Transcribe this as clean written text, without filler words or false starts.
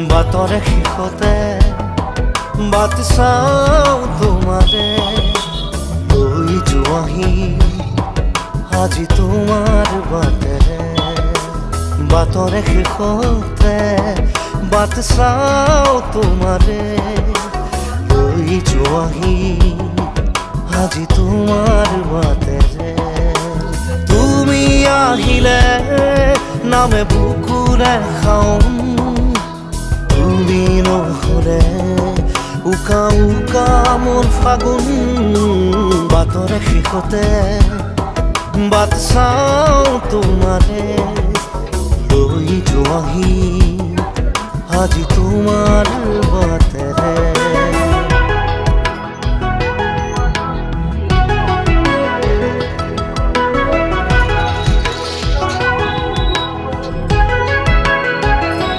বাতৰে শেষতে but চাওঁ তোমাৰে লৈ যোৱাহি আজি তোমাৰ বাটেৰে বাতৰে শেষতে বাট চাওঁ তোমাৰে লৈ যোৱাহি আজি তোমাৰ বাটেৰে তুমি আহিলে নামে বুকুৰে খাওঁ তুমি নহ'লে উকা উকা মোৰ ফাগুন বাতৰে শেষতে বাট চাওঁ তোমাৰে লৈ যোৱাহি আজি তোমাৰ বাটেৰে